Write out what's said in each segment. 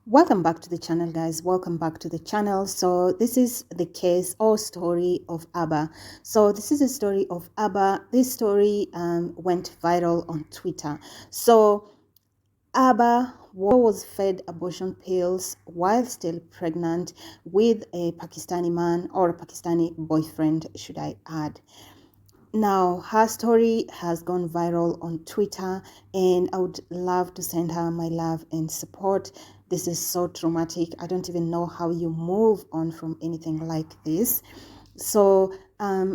Welcome back to the channel, guys. Welcome back to the channel. So this is the case or story of Abba. So this is a story of Abba. This story went viral on Twitter. So Abba was fed abortion pills while still pregnant with a Pakistani man, or a Pakistani boyfriend, should I add. Now, her story has gone viral on Twitter, and I would love to send her my love and support. This is so traumatic. I don't even know how you move on from anything like this. So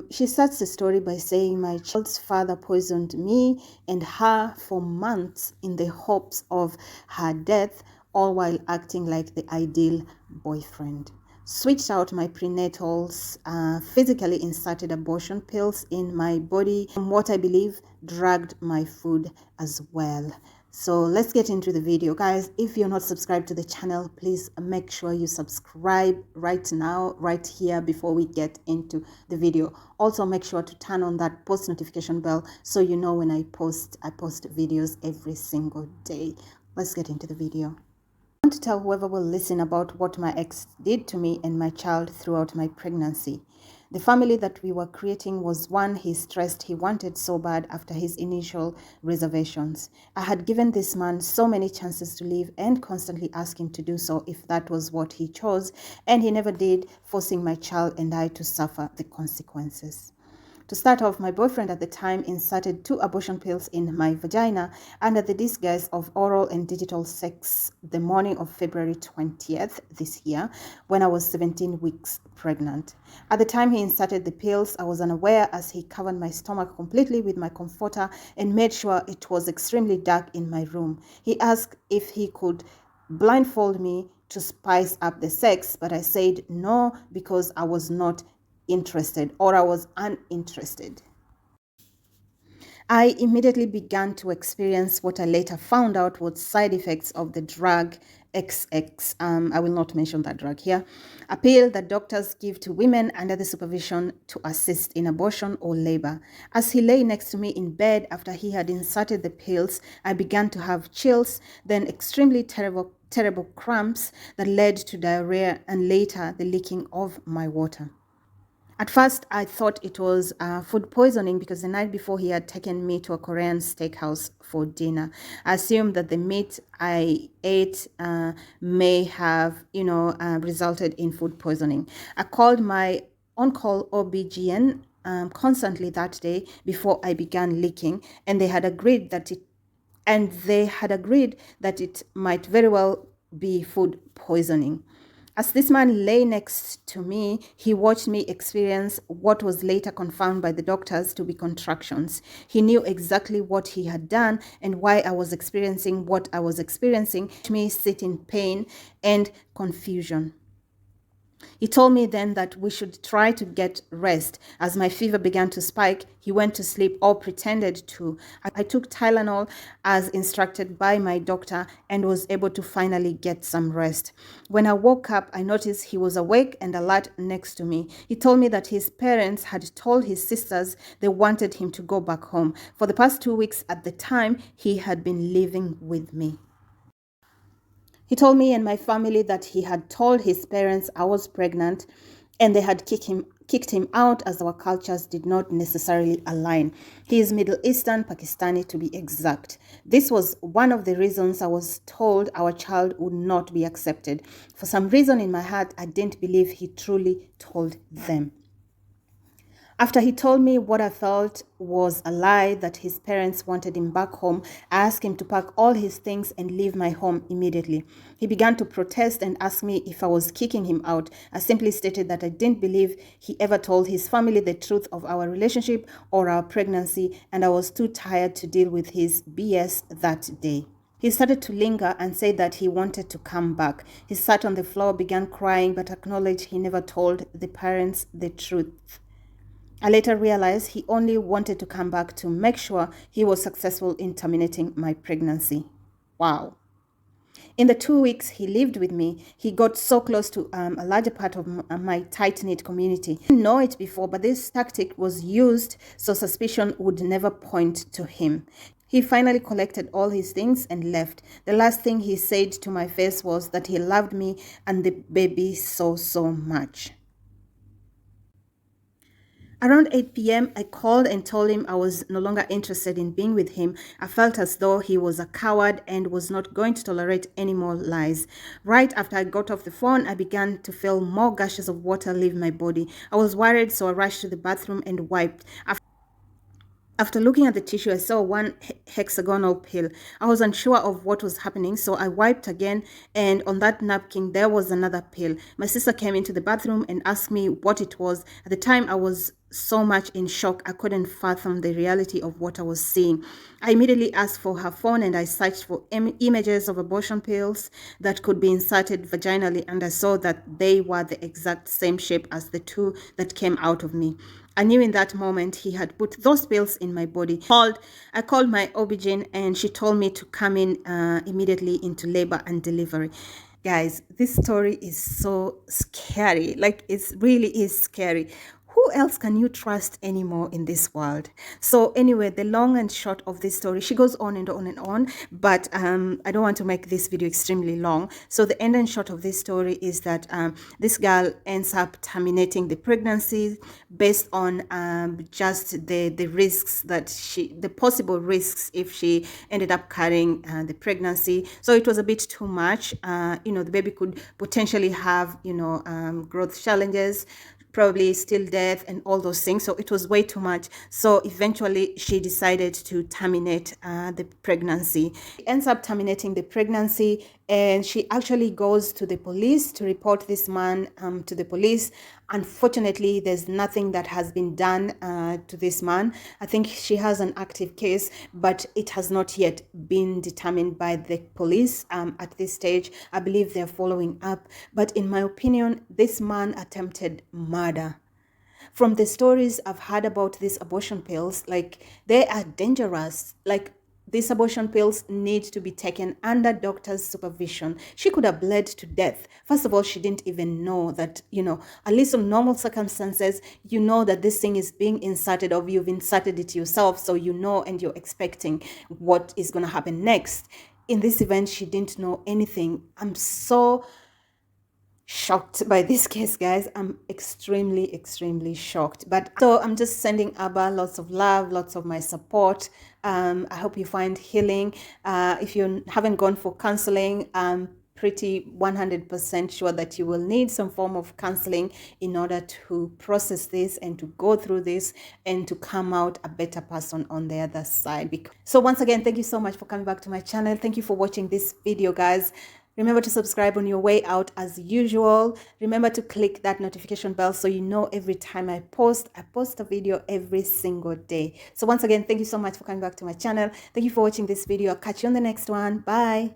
she starts the story by saying, "My child's father poisoned me and her for months in the hopes of her death, all while acting like the ideal boyfriend. Switched out my prenatals, physically inserted abortion pills in my body, and what I believe dragged my food as well." So let's get into the video, guys. If you're not subscribed to the channel, please make sure you subscribe right now, right here, before we get into the video. Also, make sure to turn on that post notification bell so you know when I post videos every single day. Let's get into the video. I want to tell whoever will listen about what my ex did to me and my child throughout my pregnancy. The family that we were creating was one he stressed he wanted so bad after his initial reservations. I had given this man so many chances to leave and constantly asked him to do so if that was what he chose, and he never did, forcing my child and I to suffer the consequences. To start off, my boyfriend at the time inserted 2 abortion pills in my vagina under the disguise of oral and digital sex the morning of February 20th this year, when I was 17 weeks pregnant. At the time he inserted the pills, I was unaware, as he covered my stomach completely with my comforter and made sure it was extremely dark in my room. He asked if he could blindfold me to spice up the sex, but I said no because I was not interested, or I was uninterested. I immediately began to experience what I later found out was side effects of the drug XX. I will not mention that drug here. A pill that doctors give to women under the supervision to assist in abortion or labor. As he lay next to me in bed after he had inserted the pills, I began to have chills, then extremely terrible cramps that led to diarrhea and later the leaking of my water. At first, I thought it was food poisoning because the night before he had taken me to a Korean steakhouse for dinner. I assumed that the meat I ate may have, resulted in food poisoning. I called my on-call OB/GYN constantly that day before I began leaking, and they had agreed that it might very well be food poisoning. As this man lay next to me, he watched me experience what was later confirmed by the doctors to be contractions. He knew exactly what he had done and why I was experiencing what I was experiencing. Me sit in pain and confusion. He told me then that we should try to get rest. As my fever began to spike, he went to sleep or pretended to. I took Tylenol as instructed by my doctor and was able to finally get some rest. When I woke up, I noticed he was awake and alert next to me. He told me that his parents had told his sisters they wanted him to go back home. For the past 2 weeks at the time, he had been living with me. He told me and my family that he had told his parents I was pregnant and they had kicked him out as our cultures did not necessarily align. He is Middle Eastern, Pakistani to be exact. This was one of the reasons I was told our child would not be accepted. For some reason in my heart, I didn't believe he truly told them. After he told me what I felt was a lie, that his parents wanted him back home, I asked him to pack all his things and leave my home immediately. He began to protest and ask me if I was kicking him out. I simply stated that I didn't believe he ever told his family the truth of our relationship or our pregnancy, and I was too tired to deal with his BS that day. He started to linger and said that he wanted to come back. He sat on the floor, began crying, but acknowledged he never told the parents the truth. I later realized he only wanted to come back to make sure he was successful in terminating my pregnancy. Wow. In the 2 weeks he lived with me, he got so close to a larger part of my tight-knit community. I didn't know it before, but this tactic was used so suspicion would never point to him. He finally collected all his things and left. The last thing he said to my face was that he loved me and the baby so, so much. Around 8 p.m., I called and told him I was no longer interested in being with him. I felt as though he was a coward and was not going to tolerate any more lies. Right after I got off the phone, I began to feel more gushes of water leave my body. I was worried, so I rushed to the bathroom and wiped. After looking at the tissue, I saw one hexagonal pill. I was unsure of what was happening, so I wiped again, and on that napkin, there was another pill. My sister came into the bathroom and asked me what it was. At the time, I was so much in shock, I couldn't fathom the reality of what I was seeing. I immediately asked for her phone and I searched for images of abortion pills that could be inserted vaginally, and I saw that they were the exact same shape as the two that came out of me. I knew in that moment he had put those pills in my body. I called my OB-GYN and she told me to come in immediately into labor and delivery. Guys, this story is so scary. Like, it really is scary. Who else can you trust anymore in this world? So anyway, the long and short of this story, she goes on and on and on, but I don't want to make this video extremely long. So the end and short of this story is that this girl ends up terminating the pregnancy based on just the risks that the possible risks if she ended up carrying the pregnancy. So it was a bit too much. The baby could potentially have, growth challenges, probably still death and all those things. So it was way too much. So eventually she decided to terminate the pregnancy. She ends up terminating the pregnancy and she actually goes to the police to report this man to the police. Unfortunately, there's nothing that has been done to this man. I think she has an active case, but it has not yet been determined by the police at this stage. I believe they're following up. But in my opinion, this man attempted murder. From the stories I've heard about these abortion pills, like, they are dangerous. Like, these abortion pills need to be taken under doctor's supervision. She could have bled to death. First of all, she didn't even know that, at least in normal circumstances, you know that this thing is being inserted, or you've inserted it yourself, so you know and you're expecting what is going to happen next. In this event, she didn't know anything. I'm so shocked by this case, guys. I'm extremely shocked. But so I'm just sending Abba lots of love, lots of my support. I hope you find healing. If you haven't gone for counseling, I'm pretty 100% sure that you will need some form of counseling in order to process this and to go through this and to come out a better person on the other side. So once again, thank you so much for coming back to my channel. Thank you for watching this video, guys. Remember to subscribe on your way out as usual. Remember to click that notification bell so you know every time I post a video every single day. So once again, thank you so much for coming back to my channel. Thank you for watching this video. I'll catch you on the next one. Bye.